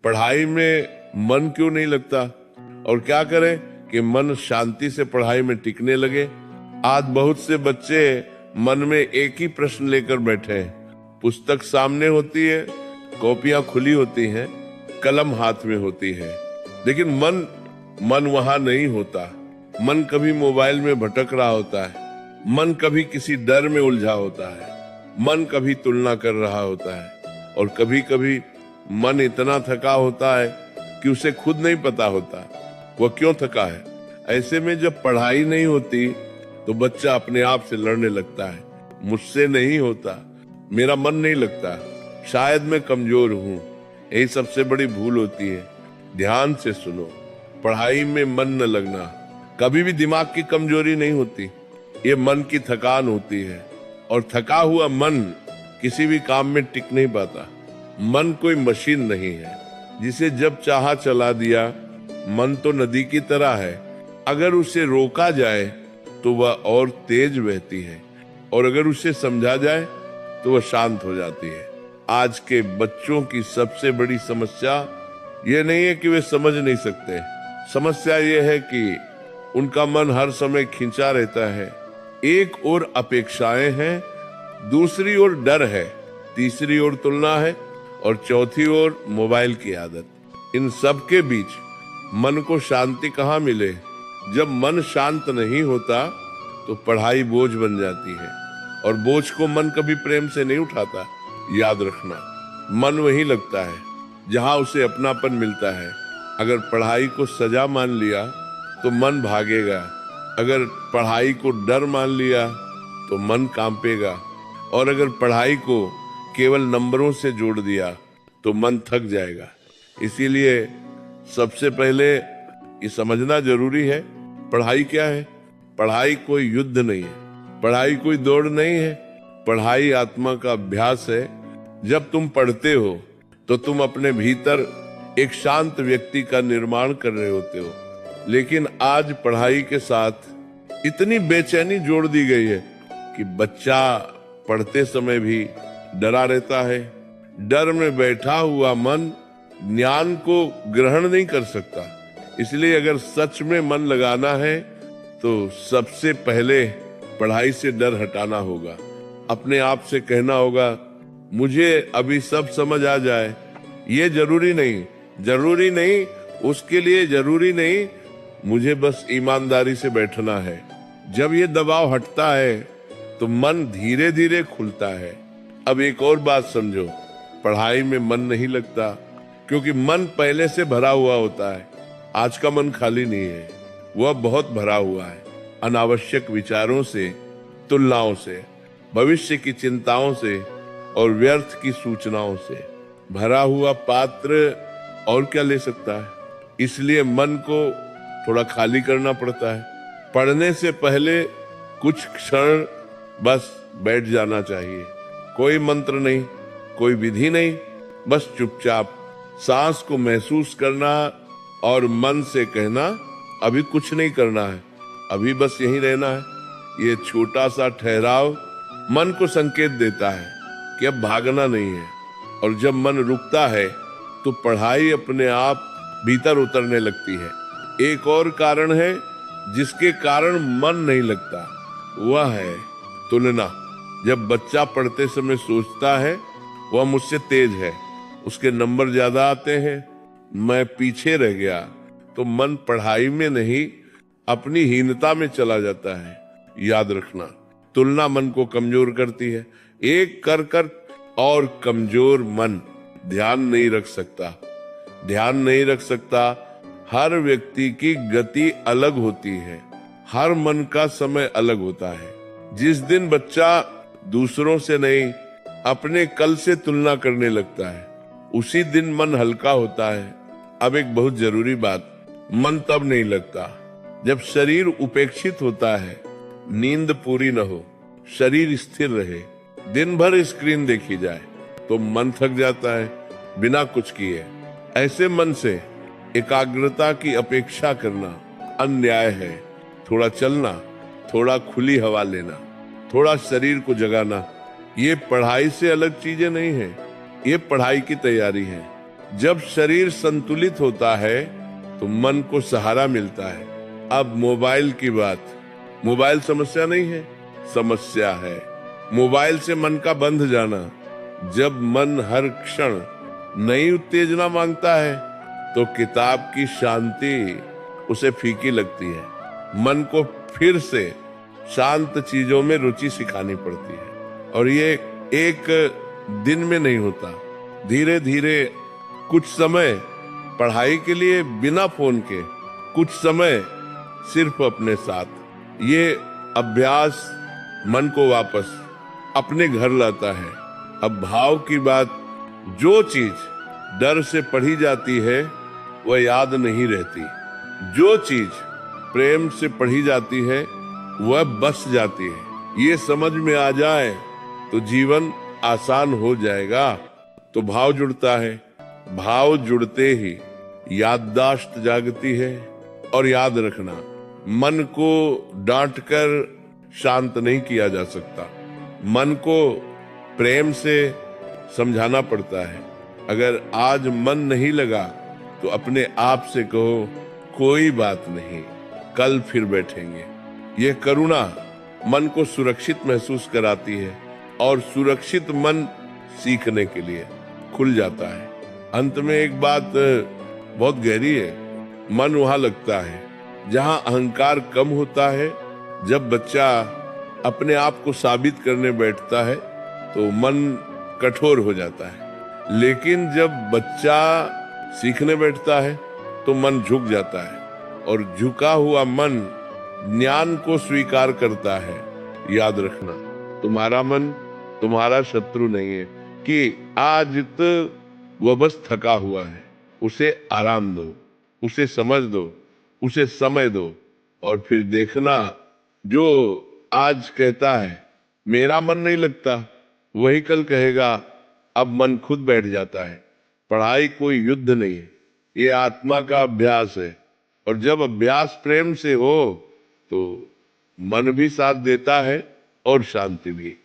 पढ़ाई में मन क्यों नहीं लगता और क्या करें कि मन शांति से पढ़ाई में टिकने लगे। आज बहुत से बच्चे मन में एक ही प्रश्न लेकर बैठे हैं। पुस्तक सामने होती है, कॉपियां खुली होती हैं, कलम हाथ में होती है, लेकिन मन वहां नहीं होता। मन कभी मोबाइल में भटक रहा होता है, मन कभी किसी डर में उलझा होता है, मन कभी तुलना कर रहा होता है, और कभी कभी मन इतना थका होता है कि उसे खुद नहीं पता होता वह क्यों थका है। ऐसे में जब पढ़ाई नहीं होती तो बच्चा अपने आप से लड़ने लगता है, मुझसे नहीं होता, मेरा मन नहीं लगता, शायद मैं कमजोर हूं। यही सबसे बड़ी भूल होती है। ध्यान से सुनो, पढ़ाई में मन न लगना कभी भी दिमाग की कमजोरी नहीं होती, ये मन की थकान होती है। और थका हुआ मन किसी भी काम में टिक नहीं पाता। मन कोई मशीन नहीं है जिसे जब चाहा चला दिया। मन तो नदी की तरह है, अगर उसे रोका जाए तो वह और तेज बहती है, और अगर उसे समझा जाए तो वह शांत हो जाती है। आज के बच्चों की सबसे बड़ी समस्या ये नहीं है कि वे समझ नहीं सकते, समस्या ये है कि उनका मन हर समय खिंचा रहता है। एक ओर अपेक्षाएं हैं, दूसरी ओर डर है, तीसरी ओर तुलना है, और चौथी ओर मोबाइल की आदत। इन सब के बीच मन को शांति कहाँ मिले। जब मन शांत नहीं होता तो पढ़ाई बोझ बन जाती है, और बोझ को मन कभी प्रेम से नहीं उठाता। याद रखना, मन वहीं लगता है जहां उसे अपनापन मिलता है। अगर पढ़ाई को सजा मान लिया तो मन भागेगा, अगर पढ़ाई को डर मान लिया तो मन कांपेगा, और अगर पढ़ाई को केवल नंबरों से जोड़ दिया तो मन थक जाएगा। इसीलिए सबसे पहले ये समझना जरूरी है, पढ़ाई क्या है। पढ़ाई कोई युद्ध नहीं है, पढ़ाई कोई दौड़ नहीं है, पढ़ाई आत्मा का अभ्यास है। जब तुम पढ़ते हो तो तुम अपने भीतर एक शांत व्यक्ति का निर्माण कर रहे होते हो। लेकिन आज पढ़ाई के साथ इतनी बेचैनी जोड़ दी गई है कि बच्चा पढ़ते समय भी डरा रहता है। डर में बैठा हुआ मन ज्ञान को ग्रहण नहीं कर सकता। इसलिए अगर सच में मन लगाना है तो सबसे पहले पढ़ाई से डर हटाना होगा। अपने आप से कहना होगा, मुझे अभी सब समझ आ जाए ये जरूरी नहीं, उसके लिए जरूरी नहीं, मुझे बस ईमानदारी से बैठना है। जब ये दबाव हटता है तो मन धीरे धीरे खुलता है। अब एक और बात समझो, पढ़ाई में मन नहीं लगता क्योंकि मन पहले से भरा हुआ होता है। आज का मन खाली नहीं है, वह बहुत भरा हुआ है अनावश्यक विचारों से, तुलनाओं से, भविष्य की चिंताओं से और व्यर्थ की सूचनाओं से। भरा हुआ पात्र और क्या ले सकता है। इसलिए मन को थोड़ा खाली करना पड़ता है। पढ़ने से पहले कुछ क्षण बस बैठ जाना चाहिए। कोई मंत्र नहीं, कोई विधि नहीं, बस चुपचाप सांस को महसूस करना और मन से कहना, अभी कुछ नहीं करना है, अभी बस यहीं रहना है। ये छोटा सा ठहराव मन को संकेत देता है कि अब भागना नहीं है। और जब मन रुकता है तो पढ़ाई अपने आप भीतर उतरने लगती है। एक और कारण है जिसके कारण मन नहीं लगता, वह है तुलना। जब बच्चा पढ़ते समय सोचता है वह मुझसे तेज है, उसके नंबर ज्यादा आते हैं, मैं पीछे रह गया, तो मन पढ़ाई में नहीं अपनी हीनता में चला जाता है। याद रखना, तुलना मन को कमजोर करती है। एक कर कर और कमजोर मन ध्यान नहीं रख सकता। हर व्यक्ति की गति अलग होती है, हर मन का समय अलग होता है। जिस दिन बच्चा दूसरों से नहीं अपने कल से तुलना करने लगता है, उसी दिन मन हल्का होता है। अब एक बहुत जरूरी बात, मन तब नहीं लगता जब शरीर उपेक्षित होता है, नींद पूरी न हो, शरीर स्थिर रहे, दिन भर स्क्रीन देखी जाए तो मन थक जाता है बिना कुछ किए। ऐसे मन से एकाग्रता की अपेक्षा करना अन्याय है। थोड़ा चलना, थोड़ा खुली हवा लेना, थोड़ा शरीर को जगाना, ये पढ़ाई से अलग चीजें नहीं है, ये पढ़ाई की तैयारी है। जब शरीर संतुलित होता है तो मन को सहारा मिलता है। अब मोबाइल की बात, मोबाइल समस्या नहीं है, समस्या है मोबाइल से मन का बंध जाना। जब मन हर क्षण नई उत्तेजना मांगता है तो किताब की शांति उसे फीकी लगती है। मन को फिर से शांत चीजों में रुचि सिखानी पड़ती है, और ये एक दिन में नहीं होता। धीरे धीरे कुछ समय पढ़ाई के लिए बिना फोन के, कुछ समय सिर्फ अपने साथ, ये अभ्यास मन को वापस अपने घर लाता है। अब भाव की बात, जो चीज डर से पढ़ी जाती है वह याद नहीं रहती, जो चीज प्रेम से पढ़ी जाती है वह बस जाती है। ये समझ में आ जाए तो जीवन आसान हो जाएगा। तो भाव जुड़ता है, भाव जुड़ते ही याददाश्त जागती है। और याद रखना, मन को डांटकर शांत नहीं किया जा सकता, मन को प्रेम से समझाना पड़ता है। अगर आज मन नहीं लगा तो अपने आप से कहो, कोई बात नहीं, कल फिर बैठेंगे। यह करुणा मन को सुरक्षित महसूस कराती है, और सुरक्षित मन सीखने के लिए खुल जाता है। अंत में एक बात बहुत गहरी है, मन वहां लगता है जहां अहंकार कम होता है। जब बच्चा अपने आप को साबित करने बैठता है तो मन कठोर हो जाता है, लेकिन जब बच्चा सीखने बैठता है तो मन झुक जाता है, और झुका हुआ मन ज्ञान को स्वीकार करता है। याद रखना, तुम्हारा मन तुम्हारा शत्रु नहीं है कि आज तो वह बस थका हुआ है, उसे आराम दो, उसे समझ दो, उसे समय दो, और फिर देखना जो आज कहता है मेरा मन नहीं लगता, वही कल कहेगा अब मन खुद बैठ जाता है। पढ़ाई कोई युद्ध नहीं है, ये आत्मा का अभ्यास है, और जब अभ्यास प्रेम से हो तो मन भी साथ देता है और शांति भी।